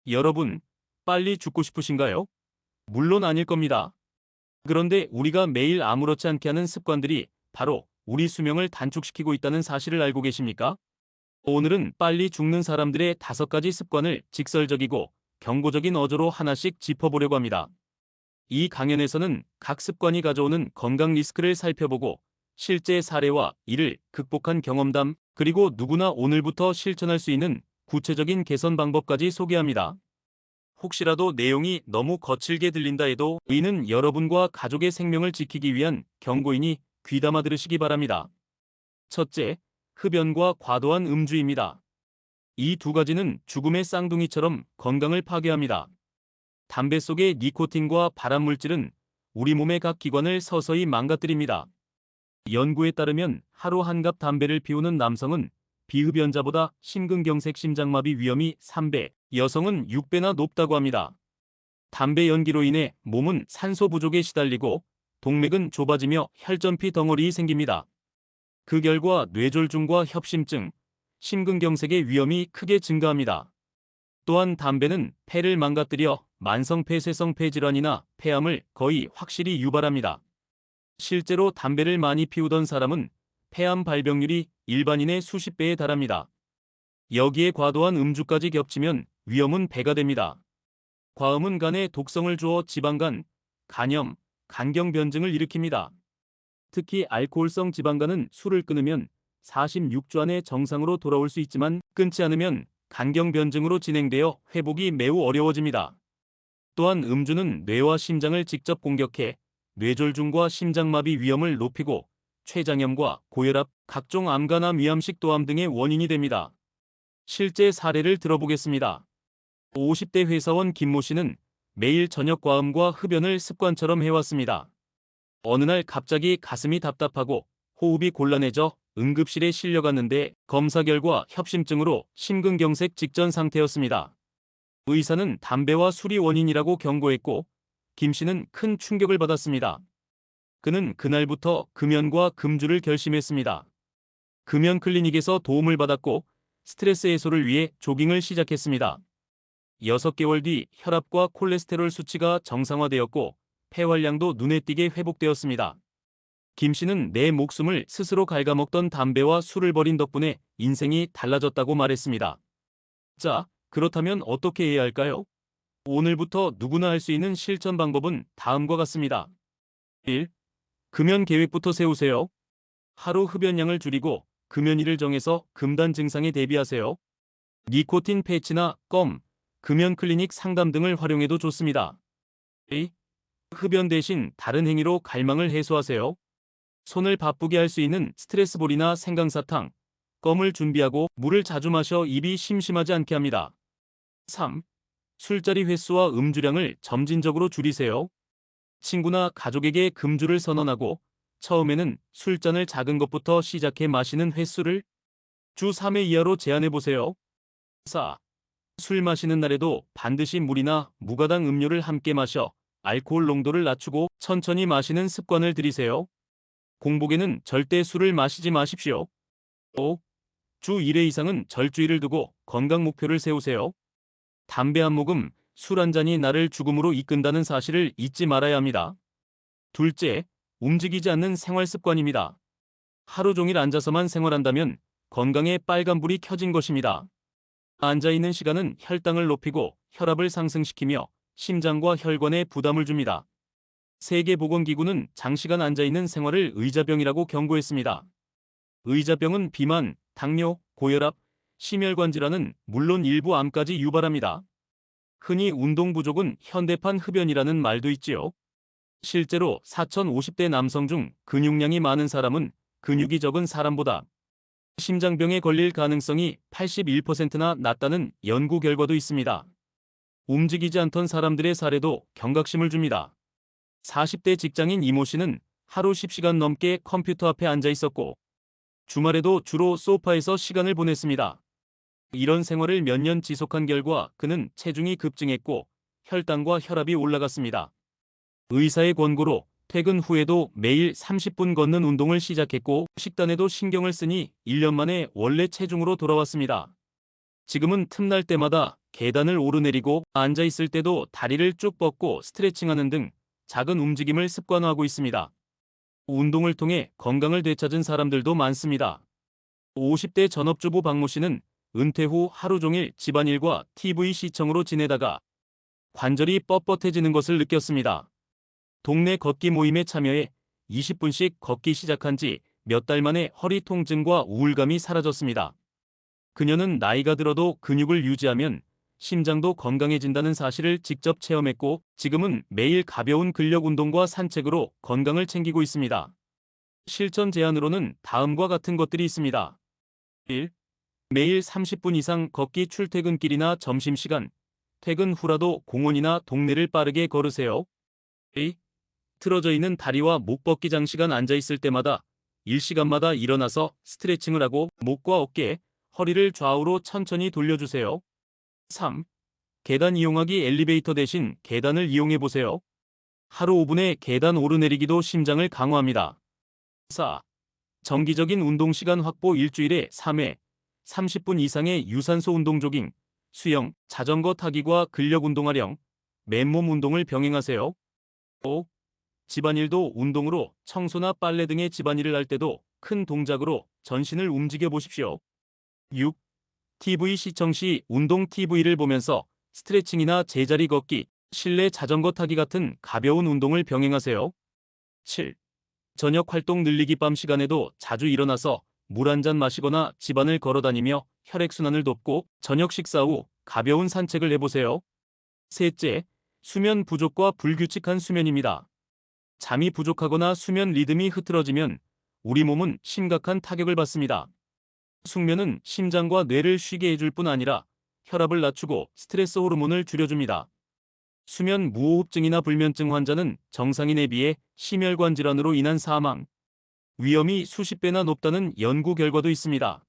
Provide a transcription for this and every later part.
여러분, 빨리 죽고 싶으신가요? 물론 아닐 겁니다. 그런데 우리가 매일 아무렇지 않게 하는 습관들이 바로 우리 수명을 단축시키고 있다는 사실을 알고 계십니까? 오늘은 빨리 죽는 사람들의 5가지 습관을 직설적이고 경고적인 어조로 하나씩 짚어보려고 합니다. 이 강연에서는 각 습관이 가져오는 건강 리스크를 살펴보고 실제 사례와 이를 극복한 경험담, 그리고 누구나 오늘부터 실천할 수 있는 구체적인 개선 방법까지 소개합니다. 혹시라도 내용이 너무 거칠게 들린다 해도 이는 여러분과 가족의 생명을 지키기 위한 경고이니 귀담아 들으시기 바랍니다. 첫째, 흡연과 과도한 음주입니다. 이 2가지는 죽음의 쌍둥이처럼 건강을 파괴합니다. 담배 속의 니코틴과 발암물질은 우리 몸의 각 기관을 서서히 망가뜨립니다. 연구에 따르면 하루 한 갑 담배를 피우는 남성은 비흡연자보다 심근경색 심장마비 위험이 3배, 여성은 6배나 높다고 합니다. 담배 연기로 인해 몸은 산소 부족에 시달리고 동맥은 좁아지며 혈전피 덩어리 생깁니다. 그 결과 뇌졸중과 협심증, 심근경색의 위험이 크게 증가합니다. 또한 담배는 폐를 망가뜨려 만성 폐쇄성 폐질환이나 폐암을 거의 확실히 유발합니다. 실제로 담배를 많이 피우던 사람은 폐암 발병률이 일반인의 수십 배에 달합니다. 여기에 과도한 음주까지 겹치면 위험은 배가 됩니다. 과음은 간에 독성을 주어 지방간, 간염, 간경변증을 일으킵니다. 특히 알코올성 지방간은 술을 끊으면 46주 안에 정상으로 돌아올 수 있지만 끊지 않으면 간경변증으로 진행되어 회복이 매우 어려워집니다. 또한 음주는 뇌와 심장을 직접 공격해 뇌졸중과 심장마비 위험을 높이고 췌장염과 고혈압, 각종 암과나 위암식 도암 등의 원인이 됩니다. 실제 사례를 들어보겠습니다. 50대 회사원 김모 씨는 매일 저녁 과음과 흡연을 습관처럼 해왔습니다. 어느 날 갑자기 가슴이 답답하고 호흡이 곤란해져 응급실에 실려갔는데 검사 결과 협심증으로 심근경색 직전 상태였습니다. 의사는 담배와 술이 원인이라고 경고했고 김 씨는 큰 충격을 받았습니다. 그는 그날부터 금연과 금주를 결심했습니다. 금연 클리닉에서 도움을 받았고 스트레스 해소를 위해 조깅을 시작했습니다. 6개월 뒤 혈압과 콜레스테롤 수치가 정상화되었고 폐활량도 눈에 띄게 회복되었습니다. 김 씨는 내 목숨을 스스로 갉아먹던 담배와 술을 버린 덕분에 인생이 달라졌다고 말했습니다. 자, 그렇다면 어떻게 해야 할까요? 오늘부터 누구나 할 수 있는 실천 방법은 다음과 같습니다. 1. 금연 계획부터 세우세요. 하루 흡연량을 줄이고 금연일을 정해서 금단 증상에 대비하세요. 니코틴 패치나 껌, 금연 클리닉 상담 등을 활용해도 좋습니다. 2. 흡연 대신 다른 행위로 갈망을 해소하세요. 손을 바쁘게 할 수 있는 스트레스볼이나 생강사탕, 껌을 준비하고 물을 자주 마셔 입이 심심하지 않게 합니다. 3. 술자리 횟수와 음주량을 점진적으로 줄이세요. 친구나 가족에게 금주를 선언하고 처음에는 술잔을 작은 것부터 시작해 마시는 횟수를 주 3회 이하로 제한해보세요. 4. 술 마시는 날에도 반드시 물이나 무가당 음료를 함께 마셔 알코올 농도를 낮추고 천천히 마시는 습관을 들이세요. 공복에는 절대 술을 마시지 마십시오. 5. 주 1회 이상은 절주일을 두고 건강 목표를 세우세요. 담배 한 모금, 술 한 잔이 나를 죽음으로 이끈다는 사실을 잊지 말아야 합니다. 둘째, 움직이지 않는 생활 습관입니다. 하루 종일 앉아서만 생활한다면 건강에 빨간불이 켜진 것입니다. 앉아있는 시간은 혈당을 높이고 혈압을 상승시키며 심장과 혈관에 부담을 줍니다. 세계보건기구는 장시간 앉아있는 생활을 의자병이라고 경고했습니다. 의자병은 비만, 당뇨, 고혈압, 심혈관 질환은 물론 일부 암까지 유발합니다. 흔히 운동 부족은 현대판 흡연이라는 말도 있지요. 실제로 4050대 남성 중 근육량이 많은 사람은 근육이 적은 사람보다 심장병에 걸릴 가능성이 81%나 낮다는 연구 결과도 있습니다. 움직이지 않던 사람들의 사례도 경각심을 줍니다. 40대 직장인 이모 씨는 하루 10시간 넘게 컴퓨터 앞에 앉아 있었고 주말에도 주로 소파에서 시간을 보냈습니다. 이런 생활을 몇 년 지속한 결과 그는 체중이 급증했고 혈당과 혈압이 올라갔습니다. 의사의 권고로 퇴근 후에도 매일 30분 걷는 운동을 시작했고 식단에도 신경을 쓰니 1년 만에 원래 체중으로 돌아왔습니다. 지금은 틈날 때마다 계단을 오르내리고 앉아 있을 때도 다리를 쭉 뻗고 스트레칭하는 등 작은 움직임을 습관화하고 있습니다. 운동을 통해 건강을 되찾은 사람들도 많습니다. 50대 전업주부 박모 씨는 은퇴 후 하루 종일 집안일과 TV 시청으로 지내다가 관절이 뻣뻣해지는 것을 느꼈습니다. 동네 걷기 모임에 참여해 20분씩 걷기 시작한 지 몇 달 만에 허리 통증과 우울감이 사라졌습니다. 그녀는 나이가 들어도 근육을 유지하면 심장도 건강해진다는 사실을 직접 체험했고 지금은 매일 가벼운 근력 운동과 산책으로 건강을 챙기고 있습니다. 실천 제안으로는 다음과 같은 것들이 있습니다. 1. 매일 30분 이상 걷기 출퇴근길이나 점심시간, 퇴근 후라도 공원이나 동네를 빠르게 걸으세요. 2. 틀어져 있는 다리와 목 뻗기 장시간 앉아 있을 때마다 일시간마다 일어나서 스트레칭을 하고 목과 어깨, 허리를 좌우로 천천히 돌려주세요. 3. 계단 이용하기 엘리베이터 대신 계단을 이용해 보세요. 하루 5분의 계단 오르내리기도 심장을 강화합니다. 4. 정기적인 운동 시간 확보 일주일에 3회, 30분 이상의 유산소 운동 조깅, 수영, 자전거 타기과 근력 운동 활용, 맨몸 운동을 병행하세요. 5. 집안일도 운동으로 청소나 빨래 등의 집안일을 할 때도 큰 동작으로 전신을 움직여 보십시오. 6. TV 시청 시 운동 TV를 보면서 스트레칭이나 제자리 걷기, 실내 자전거 타기 같은 가벼운 운동을 병행하세요. 7. 저녁 활동 늘리기 밤 시간에도 자주 일어나서 물 한 잔 마시거나 집안을 걸어다니며 혈액순환을 돕고 저녁 식사 후 가벼운 산책을 해보세요. 셋째, 수면 부족과 불규칙한 수면입니다. 잠이 부족하거나 수면 리듬이 흐트러지면 우리 몸은 심각한 타격을 받습니다. 숙면은 심장과 뇌를 쉬게 해줄 뿐 아니라 혈압을 낮추고 스트레스 호르몬을 줄여줍니다. 수면 무호흡증이나 불면증 환자는 정상인에 비해 심혈관 질환으로 인한 사망 위험이 수십 배나 높다는 연구 결과도 있습니다.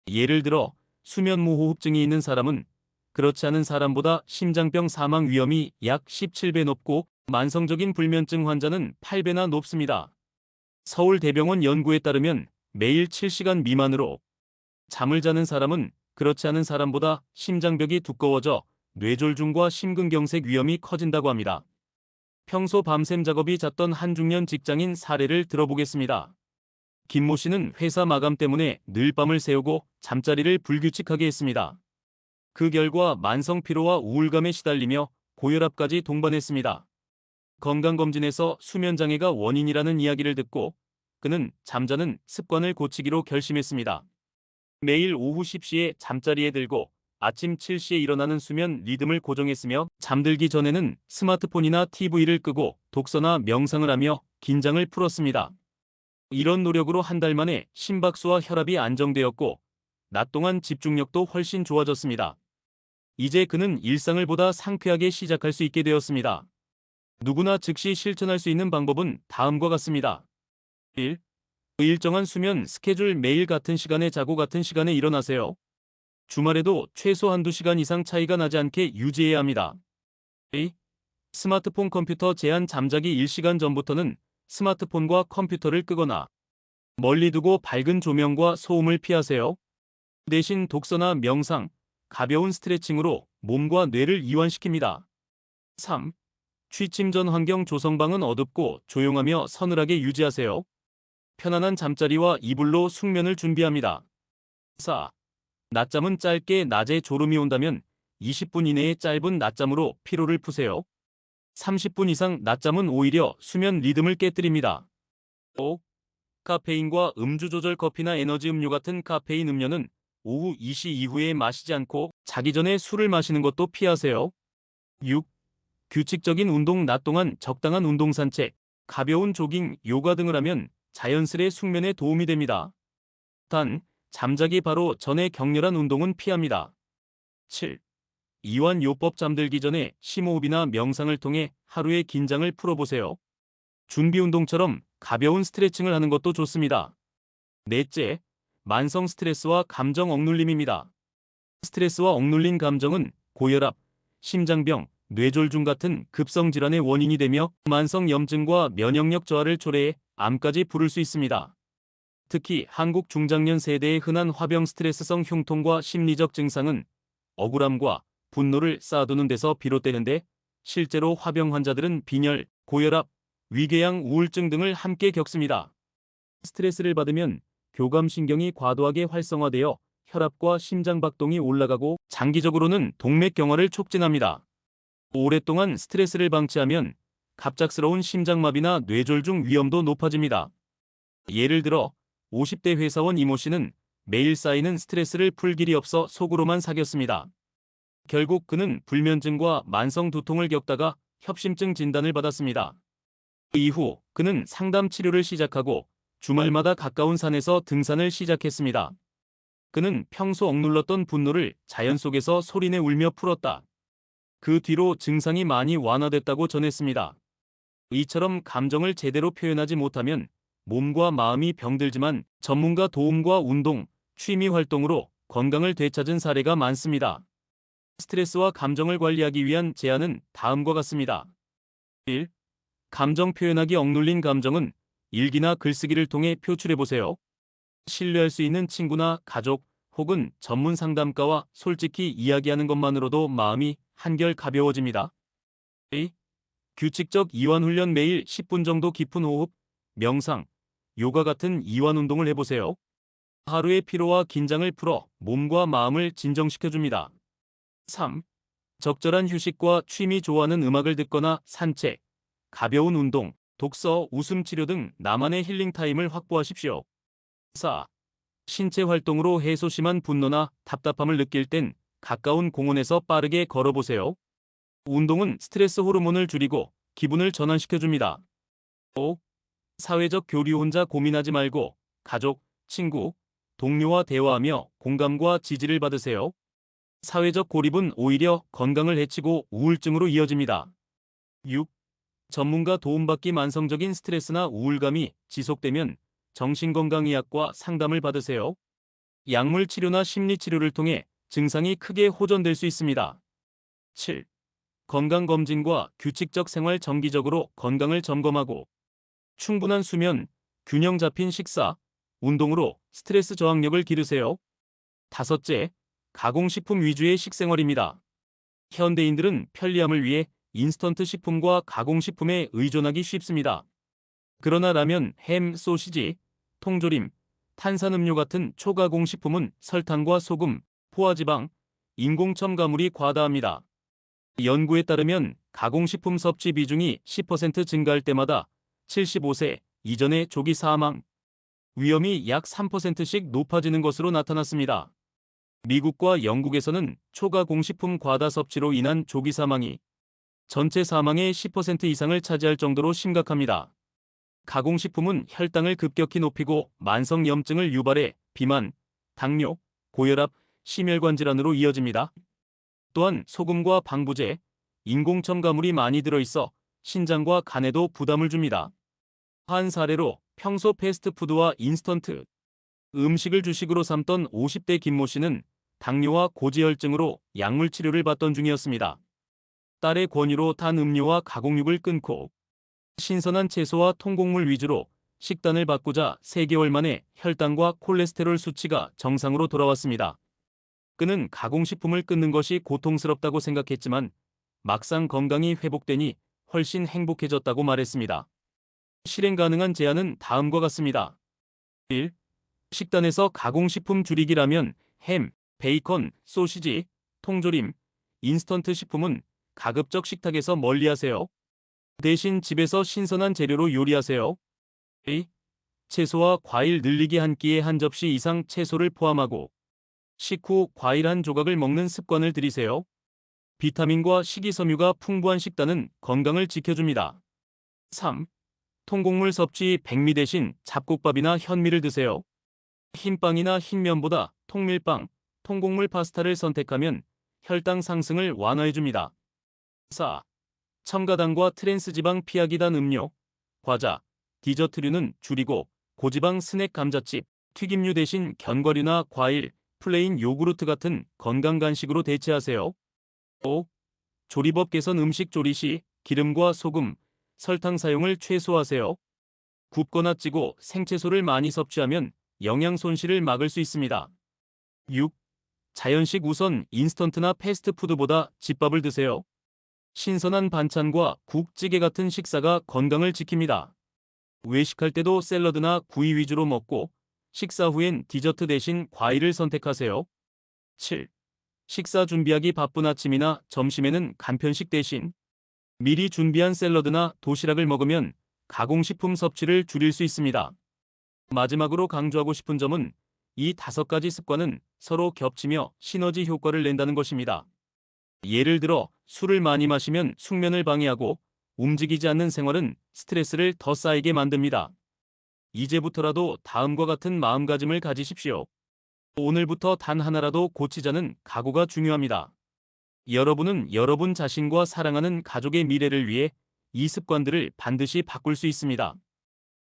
예를 들어 수면 무호흡증이 있는 사람은 그렇지 않은 사람보다 심장병 사망 위험이 약 17배 높고 만성적인 불면증 환자는 8배나 높습니다. 서울대병원 연구에 따르면 매일 7시간 미만으로 잠을 자는 사람은 그렇지 않은 사람보다 심장벽이 두꺼워져 뇌졸중과 심근경색 위험이 커진다고 합니다. 평소 밤샘 작업이 잦던 한 중년 직장인 사례를 들어보겠습니다. 김모 씨는 회사 마감 때문에 늘 밤을 새우고 잠자리를 불규칙하게 했습니다. 그 결과 만성 피로와 우울감에 시달리며 고혈압까지 동반했습니다. 건강검진에서 수면장애가 원인이라는 이야기를 듣고 그는 잠자는 습관을 고치기로 결심했습니다. 매일 오후 10시에 잠자리에 들고 아침 7시에 일어나는 수면 리듬을 고정했으며 잠들기 전에는 스마트폰이나 TV를 끄고 독서나 명상을 하며 긴장을 풀었습니다. 이런 노력으로 한 달 만에 심박수와 혈압이 안정되었고 낮 동안 집중력도 훨씬 좋아졌습니다. 이제 그는 일상을 보다 상쾌하게 시작할 수 있게 되었습니다. 누구나 즉시 실천할 수 있는 방법은 다음과 같습니다. 1. 일정한 수면 스케줄 매일 같은 시간에 자고 같은 시간에 일어나세요. 주말에도 최소 한두 시간 이상 차이가 나지 않게 유지해야 합니다. 2. 스마트폰 컴퓨터 제한 잠자기 1시간 전부터는 스마트폰과 컴퓨터를 끄거나 멀리 두고 밝은 조명과 소음을 피하세요. 대신 독서나 명상, 가벼운 스트레칭으로 몸과 뇌를 이완시킵니다. 3. 취침 전 환경 조성방은 어둡고 조용하며 서늘하게 유지하세요. 편안한 잠자리와 이불로 숙면을 준비합니다. 4. 낮잠은 짧게 낮에 졸음이 온다면 20분 이내의 짧은 낮잠으로 피로를 푸세요. 30분 이상 낮잠은 오히려 수면 리듬을 깨뜨립니다. 5. 카페인과 음주 조절 커피나 에너지 음료 같은 카페인 음료는 오후 2시 이후에 마시지 않고 자기 전에 술을 마시는 것도 피하세요. 6. 규칙적인 운동 낮 동안 적당한 운동 산책, 가벼운 조깅, 요가 등을 하면 자연스레 숙면에 도움이 됩니다. 단, 잠자기 바로 전에 격렬한 운동은 피합니다. 7. 이완요법 잠들기 전에 심호흡이나 명상을 통해 하루의 긴장을 풀어보세요. 준비 운동처럼 가벼운 스트레칭을 하는 것도 좋습니다. 넷째, 만성 스트레스와 감정 억눌림입니다. 스트레스와 억눌린 감정은 고혈압, 심장병, 뇌졸중 같은 급성 질환의 원인이 되며 만성 염증과 면역력 저하를 초래해 암까지 부를 수 있습니다. 특히 한국 중장년 세대의 흔한 화병 스트레스성 흉통과 심리적 증상은 억울함과 분노를 쌓아두는 데서 비롯되는데 실제로 화병 환자들은 빈혈, 고혈압, 위궤양 우울증 등을 함께 겪습니다. 스트레스를 받으면 교감신경이 과도하게 활성화되어 혈압과 심장박동이 올라가고 장기적으로는 동맥경화를 촉진합니다. 오랫동안 스트레스를 방치하면 갑작스러운 심장마비나 뇌졸중 위험도 높아집니다. 예를 들어 50대 회사원 이모 씨는 매일 쌓이는 스트레스를 풀 길이 없어 속으로만 사겼습니다. 결국 그는 불면증과 만성 두통을 겪다가 협심증 진단을 받았습니다. 그 이후 그는 상담 치료를 시작하고 주말마다 가까운 산에서 등산을 시작했습니다. 그는 평소 억눌렀던 분노를 자연 속에서 소리내 울며 풀었다. 그 뒤로 증상이 많이 완화됐다고 전했습니다. 이처럼 감정을 제대로 표현하지 못하면 몸과 마음이 병들지만 전문가 도움과 운동, 취미 활동으로 건강을 되찾은 사례가 많습니다. 스트레스와 감정을 관리하기 위한 제안은 다음과 같습니다. 1. 감정 표현하기 억눌린 감정은 일기나 글쓰기를 통해 표출해보세요. 신뢰할 수 있는 친구나 가족 혹은 전문 상담가와 솔직히 이야기하는 것만으로도 마음이 한결 가벼워집니다. 2. 규칙적 이완훈련 매일 10분 정도 깊은 호흡, 명상, 요가 같은 이완 운동을 해보세요. 하루의 피로와 긴장을 풀어 몸과 마음을 진정시켜줍니다. 3. 적절한 휴식과 취미 좋아하는 음악을 듣거나 산책, 가벼운 운동, 독서, 웃음 치료 등 나만의 힐링 타임을 확보하십시오. 4. 신체 활동으로 해소심한 분노나 답답함을 느낄 땐 가까운 공원에서 빠르게 걸어보세요. 운동은 스트레스 호르몬을 줄이고 기분을 전환시켜줍니다. 5. 사회적 교류 혼자 고민하지 말고 가족, 친구, 동료와 대화하며 공감과 지지를 받으세요. 사회적 고립은 오히려 건강을 해치고 우울증으로 이어집니다. 6. 전문가 도움받기 만성적인 스트레스나 우울감이 지속되면 정신건강의학과 상담을 받으세요. 약물 치료나 심리 치료를 통해 증상이 크게 호전될 수 있습니다. 7. 건강검진과 규칙적 생활 정기적으로 건강을 점검하고 충분한 수면, 균형 잡힌 식사, 운동으로 스트레스 저항력을 기르세요. 5째, 가공식품 위주의 식생활입니다. 현대인들은 편리함을 위해 인스턴트 식품과 가공식품에 의존하기 쉽습니다. 그러나 라면, 햄, 소시지, 통조림, 탄산음료 같은 초가공식품은 설탕과 소금, 포화지방, 인공첨가물이 과다합니다. 연구에 따르면 가공식품 섭취 비중이 10% 증가할 때마다 75세 이전의 조기 사망 위험이 약 3%씩 높아지는 것으로 나타났습니다. 미국과 영국에서는 초가공식품 과다 섭취로 인한 조기 사망이 전체 사망의 10% 이상을 차지할 정도로 심각합니다. 가공식품은 혈당을 급격히 높이고 만성염증을 유발해 비만, 당뇨, 고혈압, 심혈관 질환으로 이어집니다. 또한 소금과 방부제, 인공첨가물이 많이 들어있어 신장과 간에도 부담을 줍니다. 한 사례로 평소 패스트푸드와 인스턴트 음식을 주식으로 삼던 50대 김모 씨는 당뇨와 고지혈증으로 약물 치료를 받던 중이었습니다. 딸의 권유로 단 음료와 가공육을 끊고 신선한 채소와 통곡물 위주로 식단을 바꾸자 3개월 만에 혈당과 콜레스테롤 수치가 정상으로 돌아왔습니다. 그는 가공식품을 끊는 것이 고통스럽다고 생각했지만 막상 건강이 회복되니 훨씬 행복해졌다고 말했습니다. 실행 가능한 제안은 다음과 같습니다. 1. 식단에서 가공식품 줄이기라면 햄, 베이컨, 소시지, 통조림, 인스턴트 식품은 가급적 식탁에서 멀리하세요. 대신 집에서 신선한 재료로 요리하세요. 2. 채소와 과일 늘리기 한 끼에 한 접시 이상 채소를 포함하고 식후 과일 한 조각을 먹는 습관을 들이세요. 비타민과 식이섬유가 풍부한 식단은 건강을 지켜줍니다. 3. 통곡물 섭취 백미 대신 잡곡밥이나 현미를 드세요. 흰빵이나 흰면보다 통밀빵, 통곡물 파스타를 선택하면 혈당 상승을 완화해줍니다. 4. 첨가당과 트랜스지방 피하기 단 음료, 과자, 디저트류는 줄이고 고지방 스낵 감자칩, 튀김류 대신 견과류나 과일, 플레인 요구르트 같은 건강 간식으로 대체하세요. 5. 조리법 개선 음식 조리 시 기름과 소금, 설탕 사용을 최소화하세요. 굽거나 찌고 생채소를 많이 섭취하면 영양 손실을 막을 수 있습니다. 6. 자연식 우선 인스턴트나 패스트푸드보다 집밥을 드세요. 신선한 반찬과 국, 찌개 같은 식사가 건강을 지킵니다. 외식할 때도 샐러드나 구이 위주로 먹고 식사 후엔 디저트 대신 과일을 선택하세요. 7. 식사 준비하기 바쁜 아침이나 점심에는 간편식 대신 미리 준비한 샐러드나 도시락을 먹으면 가공식품 섭취를 줄일 수 있습니다. 마지막으로 강조하고 싶은 점은 이 5가지 습관은 서로 겹치며 시너지 효과를 낸다는 것입니다. 예를 들어 술을 많이 마시면 숙면을 방해하고 움직이지 않는 생활은 스트레스를 더 쌓이게 만듭니다. 이제부터라도 다음과 같은 마음가짐을 가지십시오. 오늘부터 단 하나라도 고치자는 각오가 중요합니다. 여러분은 여러분 자신과 사랑하는 가족의 미래를 위해 이 습관들을 반드시 바꿀 수 있습니다.